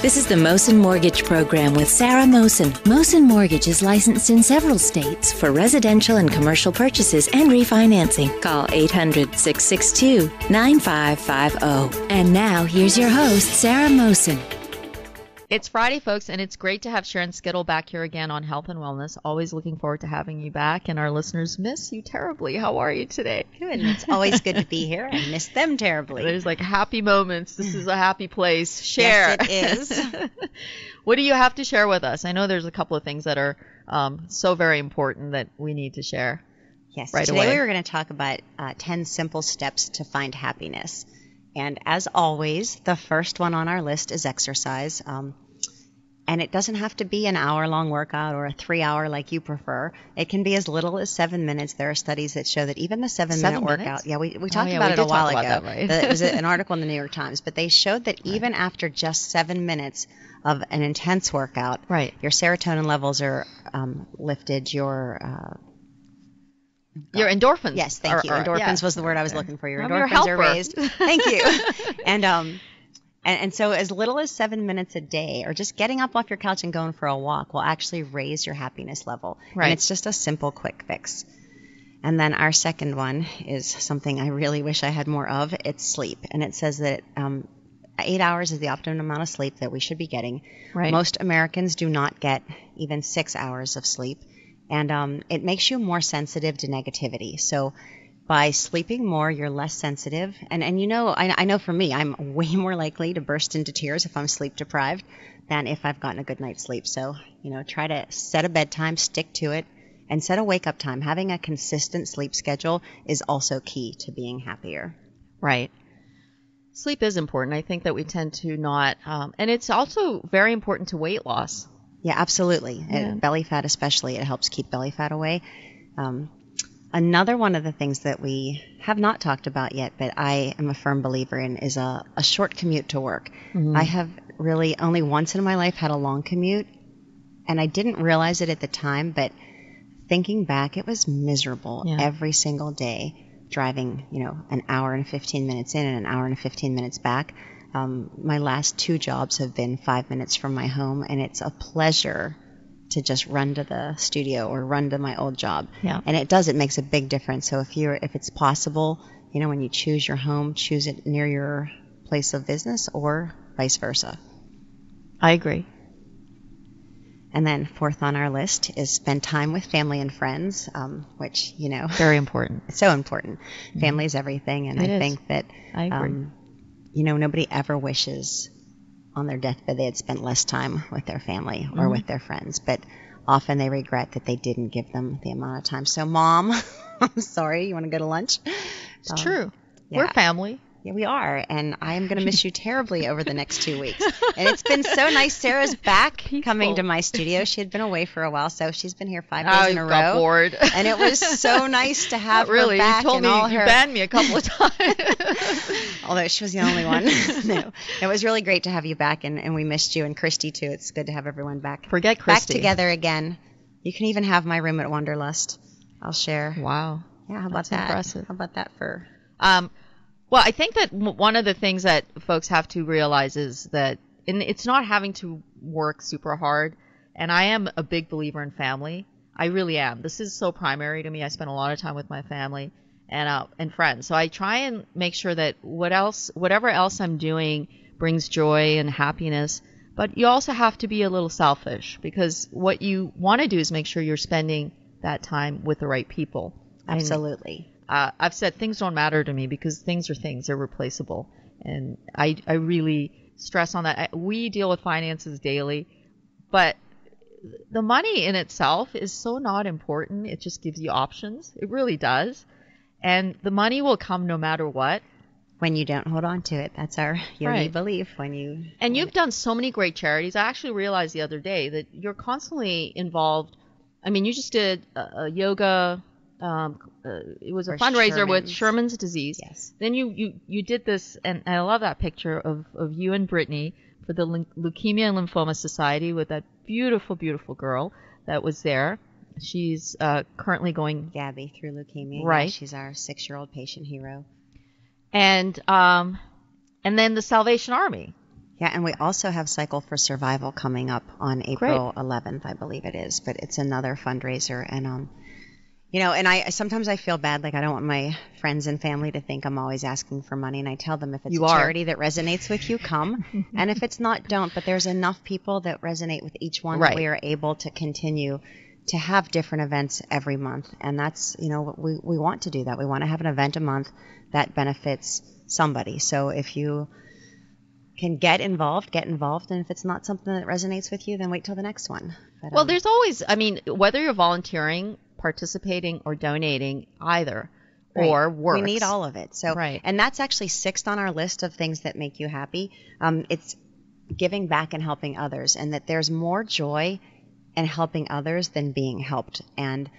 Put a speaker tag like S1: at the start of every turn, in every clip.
S1: This is the Mosen Mortgage Program with Sarah Mosen. Mosen Mortgage is licensed in several states for residential and commercial purchases and refinancing. Call 800-662-9550. And now, here's your host, Sarah Mosen.
S2: It's Friday, folks, and it's great to have Sharon Skittle back here again on Health and Wellness. Always looking forward to having you back, and our listeners miss you terribly. How are you today?
S3: Good. It's always good to be here. I miss them terribly.
S2: There's like happy moments. This is a happy place. Share.
S3: Yes, it is.
S2: What do you have to share with us? I know there's a couple of things that are so very important that we need to share.
S3: Yes.
S2: Right
S3: Today
S2: away.
S3: we were going to talk about 10 simple steps to find happiness. And as always, the first one on our list is exercise. And it doesn't have to be an hour-long workout or a 3-hour like you prefer. It can be as little as 7 minutes. There are studies that show that even the 7-minute workout. Yeah, we talked about it a while ago.
S2: That, right?
S3: It was an article in the New York Times. But they showed that even after just 7 minutes of an intense workout, your serotonin levels are lifted, your
S2: endorphins.
S3: Yes, thank you. Endorphins was the word I was looking for. Your endorphins are raised. Thank you. And so as little as 7 minutes a day, or just getting up off your couch and going for a walk, will actually raise your happiness level.
S2: Right.
S3: And it's just a simple, quick fix. And then our second one is something I really wish I had more of. It's sleep. And it says that 8 hours is the optimum amount of sleep that we should be getting.
S2: Right.
S3: Most Americans do not get even 6 hours of sleep. And it makes you more sensitive to negativity. So by sleeping more, you're less sensitive. And you know, I know for me, I'm way more likely to burst into tears if I'm sleep deprived than if I've gotten a good night's sleep. So, you know, try to set a bedtime, stick to it, and set a wake-up time. Having a consistent sleep schedule is also key to being happier.
S2: Right. Sleep is important. I think that we tend to not, and it's also very important to weight loss.
S3: Yeah, absolutely.
S2: Yeah.
S3: Belly fat especially, it helps keep belly fat away. Another one of the things that we have not talked about yet, but I am a firm believer in, is a short commute to work. Mm-hmm. I have really only once in my life had a long commute, and I didn't realize it at the time, but thinking back, it was miserable every single day, driving, an hour and 15 minutes in and an hour and 15 minutes back. My last 2 jobs have been 5 minutes from my home, and it's a pleasure to just run to the studio or run to my old job.
S2: Yeah.
S3: And it makes a big difference. So if it's possible, when you choose your home, choose it near your place of business or vice versa.
S2: I agree.
S3: And then fourth on our list is spend time with family and friends, which,
S2: very important.
S3: It's so important. Mm-hmm. Family is everything. And I think that,
S2: I agree.
S3: Nobody ever wishes on their deathbed they had spent less time with their family or with their friends, but often they regret that they didn't give them the amount of time. So, Mom, I'm sorry, you want to go to lunch?
S2: It's true. Yeah. We're family.
S3: Yeah, we are, and I am going to miss you terribly over the next 2 weeks. And it's been so nice. Sarah's back coming to my studio. She had been away for a while, so she's been here 5 days in a row.
S2: I got bored.
S3: And it was so nice to have her back.
S2: You told me you banned me a couple of times.
S3: Although she was the only one. No, it was really great to have you back, and we missed you, and Christy too. It's good to have everyone back.
S2: Forget Christy.
S3: Back together again. You can even have my room at Wanderlust. I'll share.
S2: Wow.
S3: Yeah, how about that?
S2: Impressive.
S3: How about that for...
S2: Well, I think that one of the things that folks have to realize is that it's not having to work super hard. And I am a big believer in family. I really am. This is so primary to me. I spend a lot of time with my family and friends. So I try and make sure that whatever else I'm doing brings joy and happiness. But you also have to be a little selfish, because what you want to do is make sure you're spending that time with the right people.
S3: Absolutely.
S2: I've said things don't matter to me because things are things. They're replaceable. And I really stress on that. We deal with finances daily, but the money in itself is so not important. It just gives you options. It really does. And the money will come no matter what.
S3: When you don't hold on to it. That's our yogi belief. And
S2: you've done so many great charities. I actually realized the other day that you're constantly involved. I mean, you just did a yoga... it was a fundraiser with Sherman's disease.
S3: Yes.
S2: Then you did this, and I love that picture of you and Brittany for the Leukemia and Lymphoma Society with that beautiful, beautiful girl that was there. She's currently going...
S3: Gabby, through leukemia.
S2: Right.
S3: Yeah, she's our 6-year-old patient hero.
S2: And then the Salvation Army.
S3: Yeah, and we also have Cycle for Survival coming up on April 11th, I believe it is. But it's another fundraiser, and and I sometimes I feel bad, like I don't want my friends and family to think I'm always asking for money, and I tell them if it's charity that resonates with you, come, and if it's not, don't. But there's enough people that resonate with each one that we are able to continue to have different events every month, and that's we want to do that. We want to have an event a month that benefits somebody. So if you can get involved, and if it's not something that resonates with you, then wait till the next one. But,
S2: well, there's always, whether you're volunteering, participating, or donating, either, or works.
S3: We need all of it. So, and that's actually 6th on our list of things that make you happy. It's giving back and helping others, and that there's more joy in helping others than being helped. And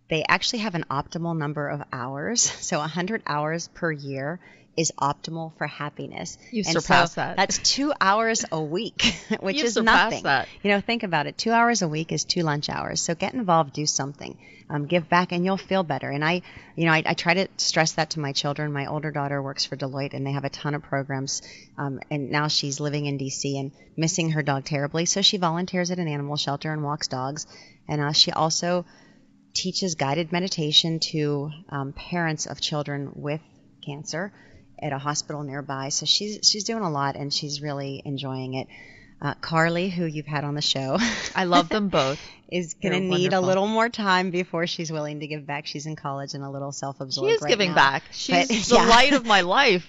S3: they actually have an optimal number of hours. So 100 hours per year is optimal for happiness.
S2: You've surpassed that.
S3: That's 2 hours a week, which
S2: You've
S3: is
S2: surpassed
S3: nothing.
S2: That.
S3: Think about it. 2 hours a week is 2 lunch hours. So get involved, do something, give back, and you'll feel better. And I try to stress that to my children. My older daughter works for Deloitte, and they have a ton of programs. And now she's living in D.C. and missing her dog terribly. So she volunteers at an animal shelter and walks dogs. And she also teaches guided meditation to parents of children with cancer at a hospital nearby. So she's doing a lot, and she's really enjoying it. Carly, who you've had on the show,
S2: I love them both,
S3: is going to need a little more time before she's willing to give back. She's in college and a little self-absorbed.
S2: She is
S3: right
S2: giving
S3: now.
S2: back. She's the light of my life.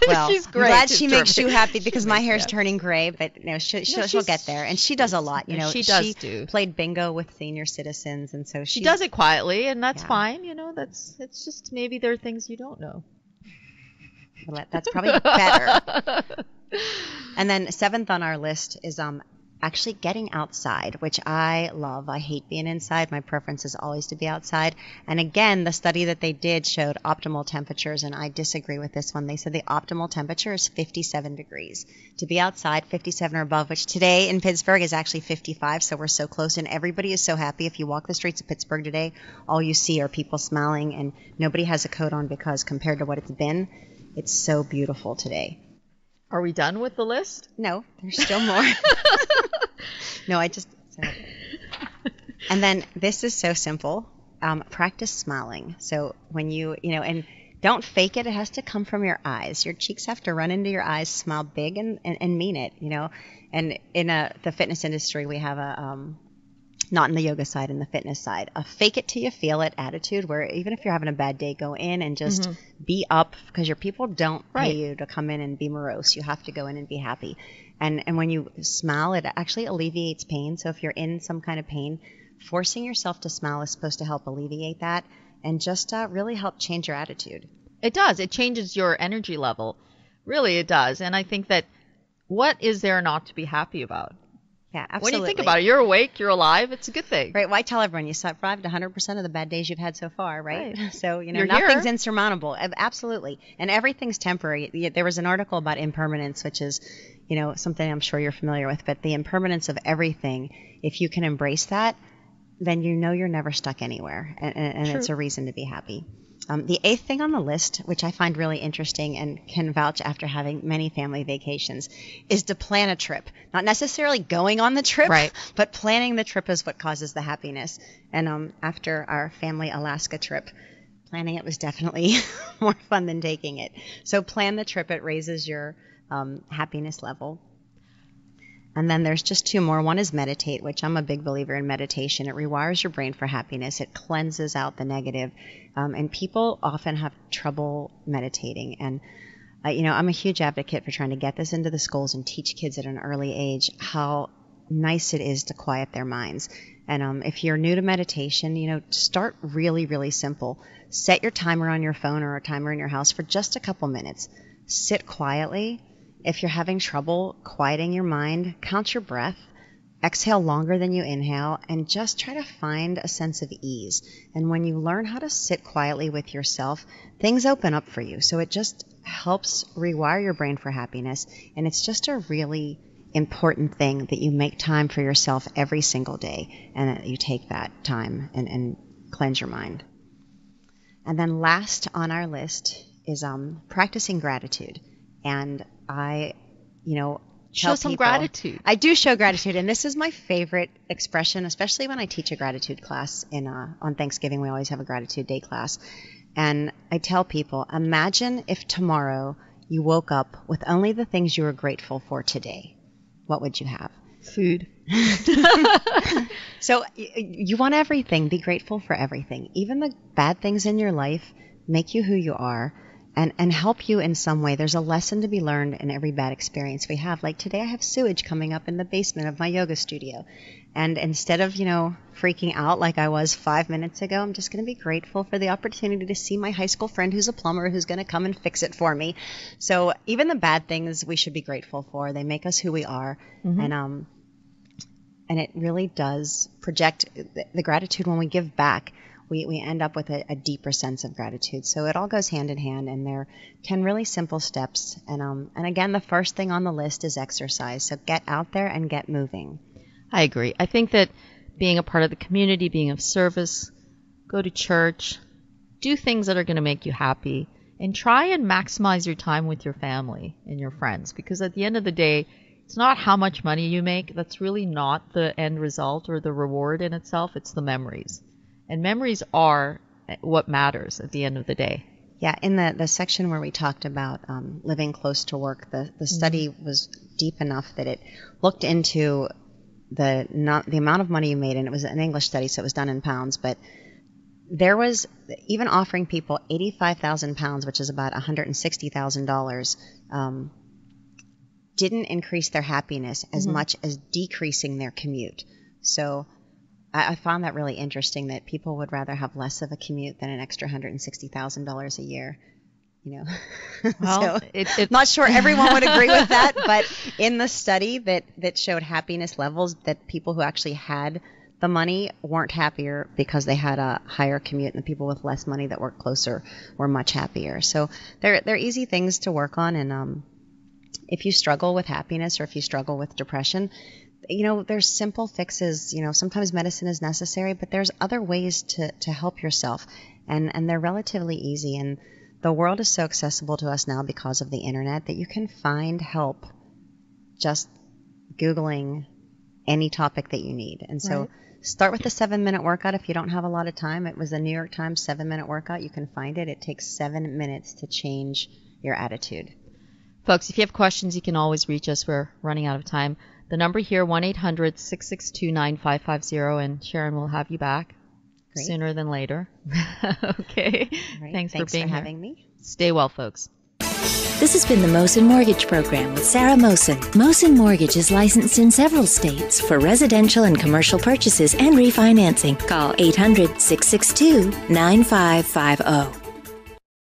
S3: Well,
S2: she's great.
S3: I'm glad she makes you happy, because my hair's turning gray, but she'll get there, and she does a lot. She played bingo with senior citizens, and so
S2: she does it quietly, and that's fine. It's just maybe there are things you don't know.
S3: Well, that's probably better. And then 7th on our list is actually getting outside, which I love. I hate being inside. My preference is always to be outside. And again, the study that they did showed optimal temperatures, and I disagree with this one. They said the optimal temperature is 57 degrees. To be outside, 57 or above, which today in Pittsburgh is actually 55, so we're so close, and everybody is so happy. If you walk the streets of Pittsburgh today, all you see are people smiling, and nobody has a coat on, because compared to what it's been, it's so beautiful today.
S2: Are we done with the list?
S3: No, there's still more. No, And then this is so simple. Practice smiling. So when and don't fake it. It has to come from your eyes. Your cheeks have to run into your eyes. Smile big and mean it. And in the fitness industry, we have not in the yoga side, in the fitness side, a fake it till you feel it attitude, where even if you're having a bad day, go in and just be up, because your people don't pay you to come in and be morose. You have to go in and be happy. And when you smile, it actually alleviates pain. So if you're in some kind of pain, forcing yourself to smile is supposed to help alleviate that, and just really help change your attitude.
S2: It does. It changes your energy level. Really, it does. And I think that what is there not to be happy about?
S3: Yeah, absolutely.
S2: When you think about it, you're awake, you're alive. It's a good thing.
S3: Right. Well, I tell everyone you survived 100% of the bad days you've had so far, right? So,
S2: you're
S3: nothing's
S2: here.
S3: Insurmountable. Absolutely. And everything's temporary. There was an article about impermanence, which is, something I'm sure you're familiar with, but the impermanence of everything, if you can embrace that, then you're never stuck anywhere. And it's a reason to be happy. The 8th thing on the list, which I find really interesting and can vouch after having many family vacations, is to plan a trip. Not necessarily going on the trip, but planning the trip is what causes the happiness. And after our family Alaska trip, planning it was definitely more fun than taking it. So plan the trip. It raises your happiness level. And then there's just 2 more. One is meditate, which I'm a big believer in meditation. It rewires your brain for happiness. It cleanses out the negative. And people often have trouble meditating. And, I'm a huge advocate for trying to get this into the schools and teach kids at an early age how nice it is to quiet their minds. And if you're new to meditation, start really, really simple. Set your timer on your phone or a timer in your house for just a couple minutes. Sit quietly. If you're having trouble quieting your mind, count your breath, exhale longer than you inhale, and just try to find a sense of ease. And when you learn how to sit quietly with yourself, things open up for you. So it just helps rewire your brain for happiness. And it's just a really important thing that you make time for yourself every single day, and that you take that time and cleanse your mind. And then last on our list is practicing gratitude. And I,
S2: Show some gratitude.
S3: I do show gratitude, and this is my favorite expression, especially when I teach a gratitude class on Thanksgiving. We always have a gratitude day class. And I tell people, imagine if tomorrow you woke up with only the things you were grateful for today. What would you have?
S2: Food.
S3: So you want everything. Be grateful for everything. Even the bad things in your life make you who you are and help you in some way. There's a lesson to be learned in every bad experience we have. Like today I have sewage coming up in the basement of my yoga studio. And instead of, freaking out like I was 5 minutes ago, I'm just going to be grateful for the opportunity to see my high school friend who's a plumber who's going to come and fix it for me. So even the bad things we should be grateful for. They make us who we are. Mm-hmm. And it really does project the gratitude when we give back. We end up with a deeper sense of gratitude. So it all goes hand in hand, and they're 10 really simple steps. And again, the first thing on the list is exercise. So get out there and get moving.
S2: I agree. I think that being a part of the community, being of service, go to church, do things that are going to make you happy, and try and maximize your time with your family and your friends. Because at the end of the day, it's not how much money you make. That's really not the end result or the reward in itself. It's the memories. And memories are what matters at the end of the day.
S3: Yeah, in the section where we talked about living close to work, the study was deep enough that it looked into the amount of money you made, and it was an English study, so it was done in pounds, but there was even offering people 85,000 pounds, which is about $160,000, didn't increase their happiness as much as decreasing their commute. So I found that really interesting, that people would rather have less of a commute than an extra $160,000 a year.
S2: Well,
S3: so, not sure everyone would agree with that, but in the study that showed happiness levels, that people who actually had the money weren't happier because they had a higher commute, and the people with less money that worked closer were much happier. So they're easy things to work on, and if you struggle with happiness or if you struggle with depression, there's simple fixes. Sometimes medicine is necessary, but there's other ways to help yourself, and they're relatively easy. And the world is so accessible to us now because of the internet that you can find help just Googling any topic that you need. And so start with the 7-minute workout if you don't have a lot of time. It was a New York Times 7-minute workout. You can find it. It takes 7 minutes to change your attitude.
S2: Folks, if you have questions, you can always reach us. We're running out of time. The number here, 1-800-662-9550, and Sharon will have you back. Great. Sooner than later. Okay.
S3: Right.
S2: Thanks for being here.
S3: Having me.
S2: Stay well, folks.
S1: This has been the Mosen Mortgage Program with Sarah Mosen. Mosen Mortgage is licensed in several states for residential and commercial purchases and refinancing. Call 800-662-9550.